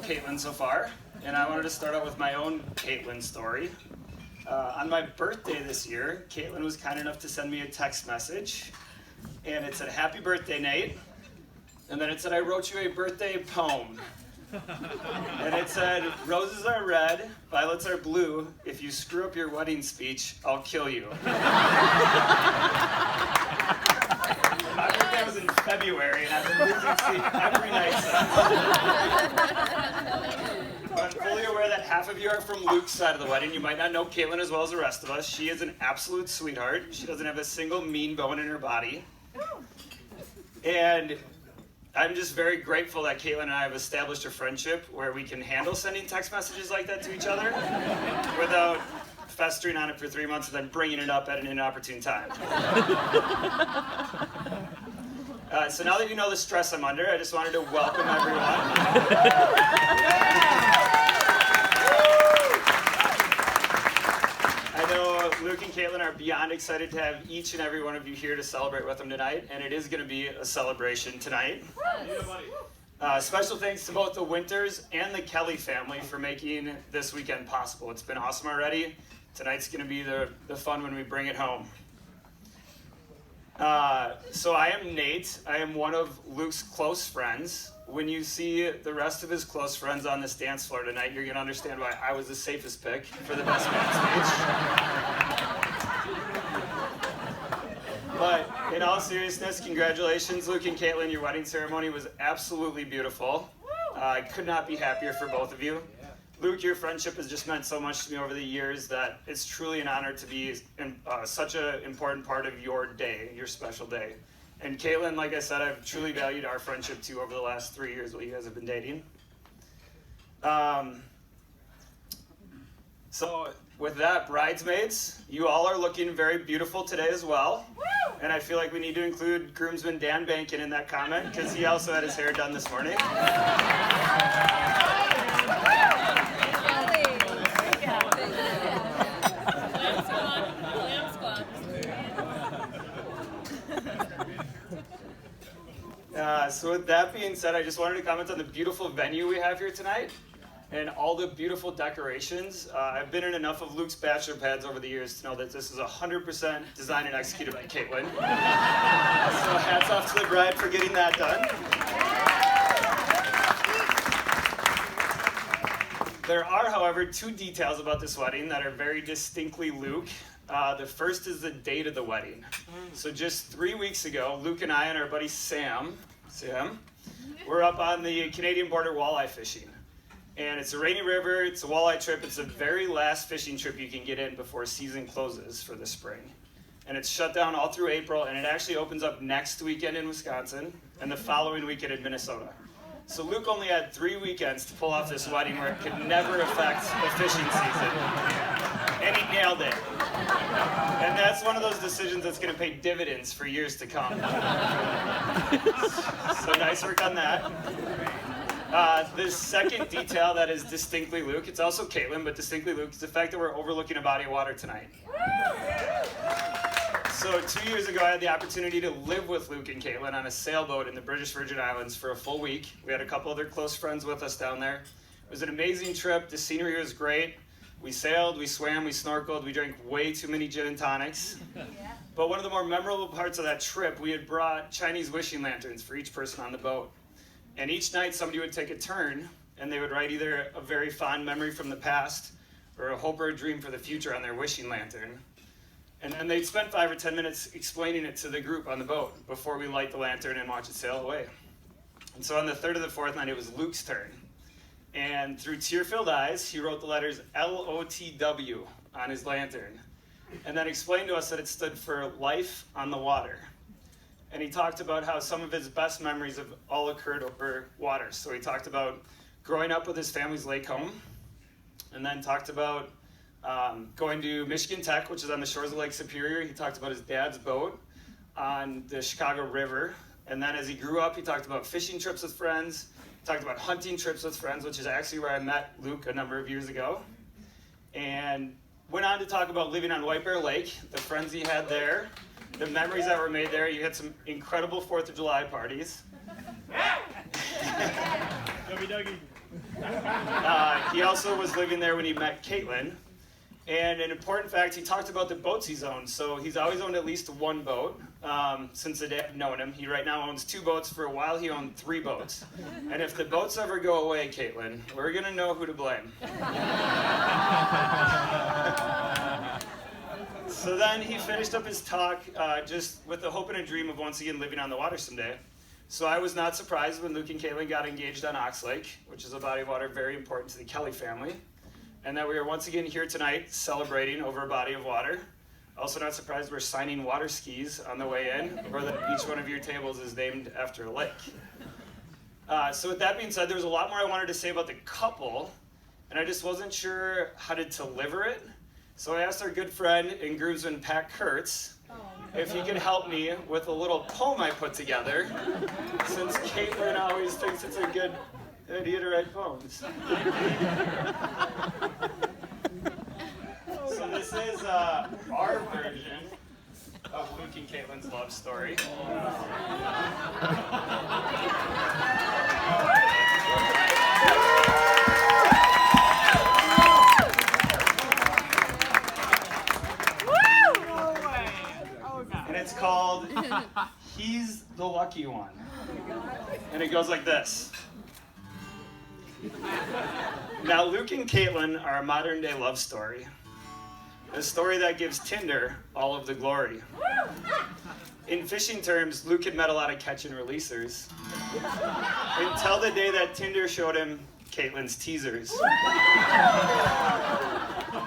Caitlin so far, and I wanted to start out with my own Caitlin story. On my birthday this year, Caitlin was kind enough to send me a text message, and it said, "Happy birthday, Nate." And then it said, "I wrote you a birthday poem." And it said, "Roses are red, violets are blue. If you screw up your wedding speech, I'll kill you." My birthday was in February, and I've been losing sleep every night since. But I'm fully aware that half of you are from Luke's side of the wedding. You might not know Caitlin as well as the rest of us. She is an absolute sweetheart. She doesn't have a single mean bone in her body. And I'm just very grateful that Caitlin and I have established a friendship where we can handle sending text messages like that to each other without festering on it for 3 months and then bringing it up at an inopportune time. So now that you know the stress I'm under, I just wanted to welcome everyone. I know Luke and Caitlin are beyond excited to have each and every one of you here to celebrate with them tonight, and it is going to be a celebration tonight. Special thanks to both the Winters and the Kelly family for making this weekend possible. It's been awesome already. Tonight's going to be the fun when we bring it home. So I am Nate. I am one of Luke's close friends. When you see the rest of his close friends on this dance floor tonight, you're going to understand why I was the safest pick for the best man speech. But in all seriousness, congratulations, Luke and Caitlin. Your wedding ceremony was absolutely beautiful. I could not be happier for both of you. Luke, your friendship has just meant so much to me over the years that it's truly an honor to be such an important part of your day, your special day. And Caitlin, like I said, I've truly valued our friendship too over the last 3 years while you guys have been dating. So with that, bridesmaids, you all are looking very beautiful today as well. And I feel like we need to include groomsman Dan Bankin in that comment because he also had his hair done this morning. So with that being said, I just wanted to comment on the beautiful venue we have here tonight and all the beautiful decorations. I've been in enough of Luke's bachelor pads over the years to know that this is 100% designed and executed by Caitlin. So hats off to the bride for getting that done. There are, however, 2 details about this wedding that are very distinctly Luke. The first is the date of the wedding. So just 3 weeks ago, Luke and I and our buddy Sam, we're up on the Canadian border walleye fishing. And it's a rainy river, it's a walleye trip, it's the very last fishing trip you can get in before season closes for the spring. And it's shut down all through April, and it actually opens up next weekend in Wisconsin and the following weekend in Minnesota. So Luke only had 3 weekends to pull off this wedding where it could never affect the fishing season. And he nailed it. And that's one of those decisions that's going to pay dividends for years to come. So nice work on that. The second detail that is distinctly Luke, it's also Caitlin, but distinctly Luke, is the fact that we're overlooking a body of water tonight. So 2 years ago, I had the opportunity to live with Luke and Caitlin on a sailboat in the British Virgin Islands for a full week. We had a couple other close friends with us down there. It was an amazing trip. The scenery was great. We sailed, we swam, we snorkeled, we drank way too many gin and tonics. But one of the more memorable parts of that trip, we had brought Chinese wishing lanterns for each person on the boat. And each night somebody would take a turn, and they would write either a very fond memory from the past or a hope or a dream for the future on their wishing lantern. And then they'd spend 5 or 10 minutes explaining it to the group on the boat before we light the lantern and watch it sail away. And so on the third or the fourth night, it was Luke's turn. And through tear-filled eyes, he wrote the letters L-O-T-W on his lantern, and then explained to us that it stood for life on the water. And he talked about how some of his best memories have all occurred over water. So he talked about growing up with his family's lake home, and then talked about going to Michigan Tech, which is on the shores of Lake Superior. He talked about his dad's boat on the Chicago River. And then as he grew up, he talked about fishing trips with friends, talked about hunting trips with friends, which is actually where I met Luke a number of years ago. And went on to talk about living on White Bear Lake, the friends he had there, the memories that were made there. You had some incredible 4th of July parties. He also was living there when he met Caitlin. And an important fact, he talked about the boats he's owned. So he's always owned at least one boat since the day I've known him. He right now owns 2 boats. For a while, he owned 3 boats. And if the boats ever go away, Caitlin, we're going to know who to blame. So then he finished up his talk just with the hope and a dream of once again living on the water someday. So I was not surprised when Luke and Caitlin got engaged on Ox Lake, which is a body of water very important to the Kelly family. And that we are once again here tonight celebrating over a body of water. Also not surprised we're signing water skis on the way in, or that each one of your tables is named after a lake. So with that being said, there's a lot more I wanted to say about the couple, and I just wasn't sure how to deliver it. So I asked our good friend and groomsman Pat Kurtz if he could help me with a little poem I put together, since Caitlin always thinks it's a good idea to write poems. So this is our version of Luke and Caitlin's love story. And it's called He's the Lucky One. And it goes like this. Now, Luke and Caitlin are a modern-day love story. A story that gives Tinder all of the glory. In fishing terms, Luke had met a lot of catch and releasers. Until the day that Tinder showed him Caitlin's teasers.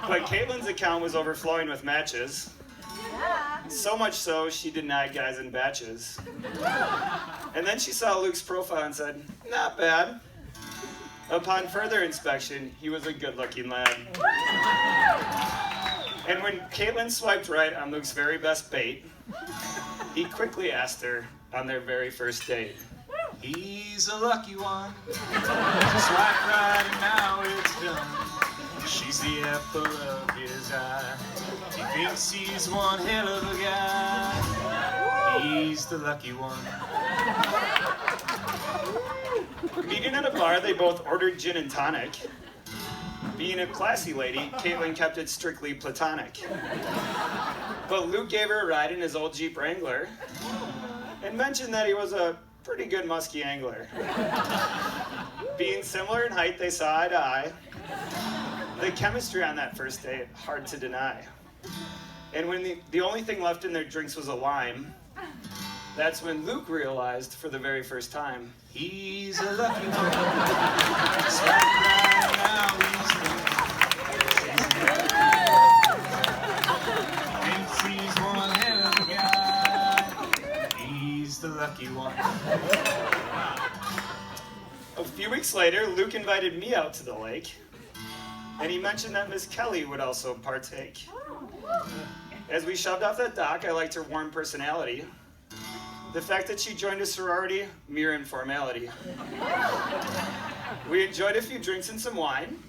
But Caitlin's account was overflowing with matches. So much so, she denied guys in batches. And then she saw Luke's profile and said, not bad. Upon further inspection, he was a good-looking lad. And when Caitlin swiped right on Luke's very best bait, he quickly asked her on their very first date. He's a lucky one. Swipe right and now it's done. She's the apple of his eye. He thinks he's one hell of a guy. He's the lucky one. Meeting at a bar, they both ordered gin and tonic. Being a classy lady, Caitlin kept it strictly platonic. But Luke gave her a ride in his old Jeep Wrangler and mentioned that he was a pretty good musky angler. Being similar in height, they saw eye to eye. The chemistry on that first date, hard to deny. And when the only thing left in their drinks was a lime, that's when Luke realized for the very first time, he's a lucky one. Swipe right now, he's thinks he's one hell of a guy. He's the lucky one. A few weeks later, Luke invited me out to the lake, and he mentioned that Miss Kelly would also partake. As we shoved off that dock, I liked her warm personality. The fact that she joined a sorority, mere informality. We enjoyed a few drinks and some wine,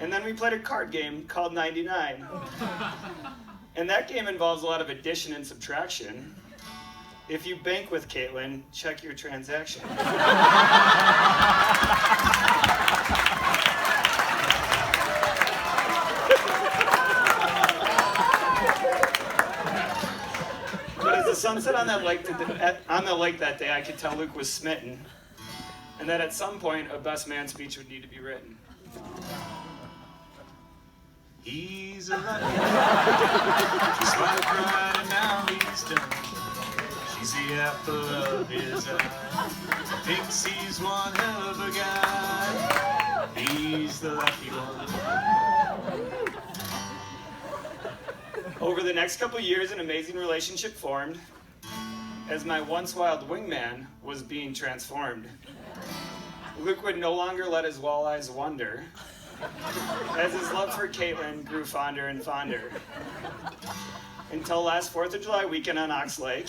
and then we played a card game called 99. And that game involves a lot of addition and subtraction. If you bank with Caitlin, check your transaction. The sunset on the lake that day, I could tell Luke was smitten, and that at some point a best man speech would need to be written. He's a lucky one. She swiped right and now he's done. She's the apple of his eye. Thinks he's one hell of a guy. He's the lucky one. Over the next couple years, an amazing relationship formed as my once wild wingman was being transformed. Luke would no longer let his walleyes wander as his love for Caitlin grew fonder and fonder. Until last 4th of July weekend on Ox Lake,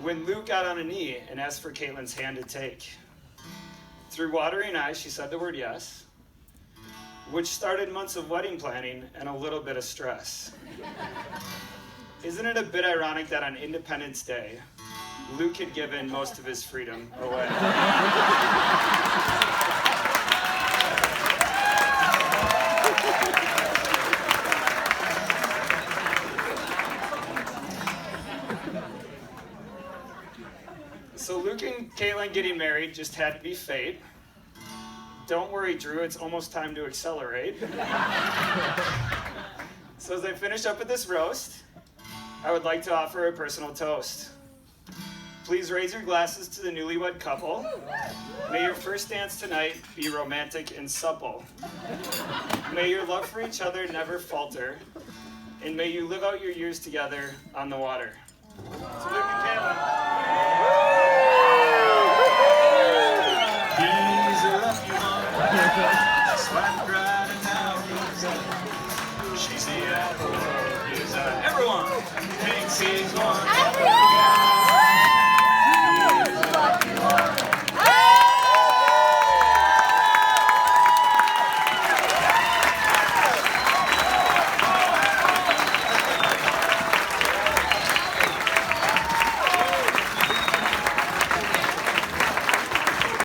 when Luke got on a knee and asked for Caitlin's hand to take. Through watering eyes, she said the word yes, which started months of wedding planning and a little bit of stress. Isn't it a bit ironic that on Independence Day, Luke had given most of his freedom away. So Luke and Caitlin getting married just had to be fate. Don't worry, Drew, it's almost time to accelerate. So as I finish up with this roast, I would like to offer a personal toast. Please raise your glasses to the newlywed couple. May your first dance tonight be romantic and supple. May your love for each other never falter. And may you live out your years together on the water. So Luke and Caitlin. He's a lucky one, just like bright and now. She's the apple of his eye. Everyone thinks he's one.